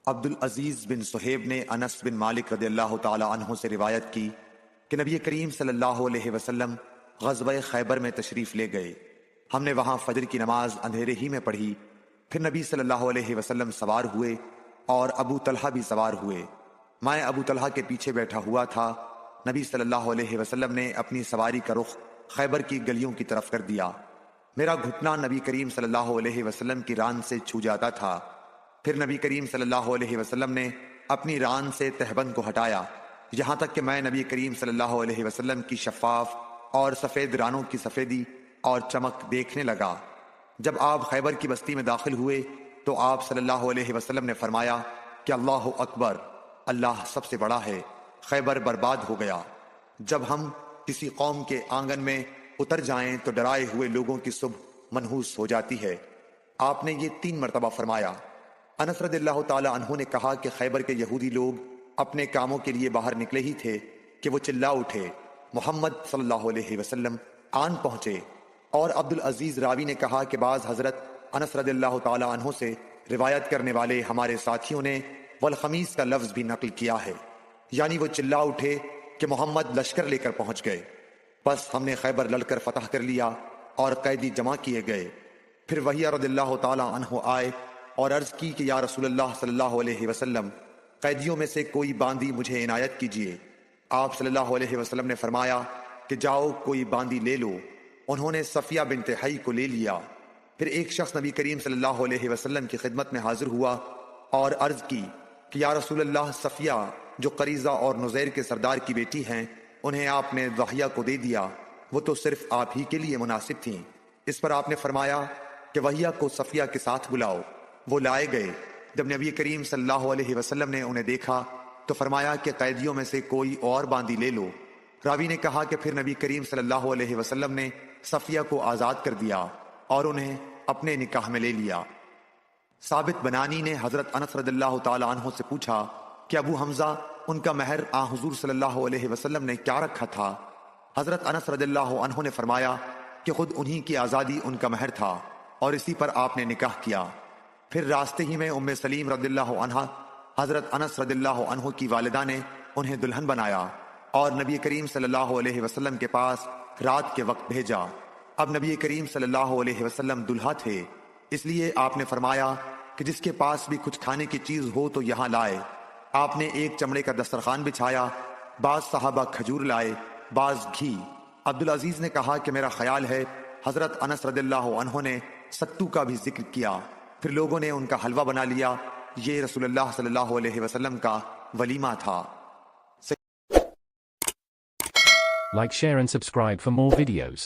عبدالعزیز بن صہیب نے انس بن مالک رضی اللہ تعالی عنہ سے روایت کی کہ نبی کریم صلی اللہ علیہ وسلم غزوہ خیبر میں تشریف لے گئے۔ ہم نے وہاں فجر کی نماز اندھیرے ہی میں پڑھی، پھر نبی صلی اللہ علیہ وسلم سوار ہوئے اور ابو طلحہ بھی سوار ہوئے۔ میں ابو طلحہ کے پیچھے بیٹھا ہوا تھا۔ نبی صلی اللہ علیہ وسلم نے اپنی سواری کا رخ خیبر کی گلیوں کی طرف کر دیا۔ میرا گھٹنا نبی کریم صلی اللہ علیہ وسلم کی ران سے چھو جاتا تھا۔ پھر نبی کریم صلی اللہ علیہ وسلم نے اپنی ران سے تہبند کو ہٹایا، یہاں تک کہ میں نبی کریم صلی اللہ علیہ وسلم کی شفاف اور سفید رانوں کی سفیدی اور چمک دیکھنے لگا۔ جب آپ خیبر کی بستی میں داخل ہوئے تو آپ صلی اللہ علیہ وسلم نے فرمایا کہ اللہ اکبر، اللہ سب سے بڑا ہے، خیبر برباد ہو گیا۔ جب ہم کسی قوم کے آنگن میں اتر جائیں تو ڈرائے ہوئے لوگوں کی صبح منحوس ہو جاتی ہے۔ آپ نے یہ 3 مرتبہ فرمایا۔ انس رضی اللہ تعالی عنہ نے کہا کہ خیبر کے یہودی لوگ اپنے کاموں کے لیے باہر نکلے ہی تھے کہ وہ چلا اٹھے، محمد صلی اللہ علیہ وسلم آن پہنچے۔ اور عبدالعزیز راوی نے کہا کہ بعض حضرت انس رضی اللہ تعالی عنہ سے روایت کرنے والے ہمارے ساتھیوں نے والخمیس کا لفظ بھی نقل کیا ہے، یعنی وہ چلا اٹھے کہ محمد لشکر لے کر پہنچ گئے۔ بس ہم نے خیبر لڑ کر فتح کر لیا اور قیدی جمع کیے گئے۔ پھر وحیہ رضی اللہ تعالی عنہ آئے اور عرض کی کہ یا رسول اللہ صلی اللہ علیہ وسلم، قیدیوں میں سے کوئی باندی مجھے عنایت کیجیے۔ آپ صلی اللہ علیہ وسلم نے فرمایا کہ جاؤ کوئی باندی لے لو۔ انہوں نے صفیہ بنت حی کو لے لیا۔ پھر ایک شخص نبی کریم صلی اللہ علیہ وسلم کی خدمت میں حاضر ہوا اور عرض کی کہ یا رسول اللہ، صفیہ جو قریظہ اور نزیر کے سردار کی بیٹی ہیں، انہیں آپ نے ضحیہ کو دے دیا، وہ تو صرف آپ ہی کے لیے مناسب تھیں۔ اس پر آپ نے فرمایا کہ وحیہ کو صفیہ کے ساتھ بلاؤ۔ وہ لائے گئے۔ جب نبی کریم صلی اللہ علیہ وسلم نے انہیں دیکھا تو فرمایا کہ قیدیوں میں سے کوئی اور باندی لے لو۔ راوی نے کہا کہ پھر نبی کریم صلی اللہ علیہ وسلم نے صفیہ کو آزاد کر دیا اور انہیں اپنے نکاح میں لے لیا۔ ثابت بنانی نے حضرت انس رضی اللہ تعالی عنہ سے پوچھا کہ ابو حمزہ، ان کا مہر حضور صلی اللہ علیہ وسلم نے کیا رکھا تھا؟ حضرت انس رضی اللہ عنہ نے فرمایا کہ خود انہی کی آزادی ان کا مہر تھا اور اسی پر آپ نے نکاح کیا۔ پھر راستے ہی میں ام سلیم رضی اللہ عنہ، حضرت انس رضی اللہ عنہ کی والدہ نے انہیں دلہن بنایا اور نبی کریم صلی اللہ علیہ وسلم کے پاس رات کے وقت بھیجا۔ اب نبی کریم صلی اللہ علیہ وسلم دلہا تھے، اس لیے آپ نے فرمایا کہ جس کے پاس بھی کچھ کھانے کی چیز ہو تو یہاں لائے۔ آپ نے ایک چمڑے کا دسترخوان بچھایا، بعض صحابہ کھجور لائے، بعض گھی۔ عبدالعزیز نے کہا کہ میرا خیال ہے حضرت انس رضی اللہ عنہ نے ستو کا بھی ذکر کیا، پھر لوگوں نے ان کا حلوہ بنا لیا۔ یہ رسول اللہ صلی اللہ علیہ وسلم کا ولیمہ تھا۔ Like, share and subscribe for more videos.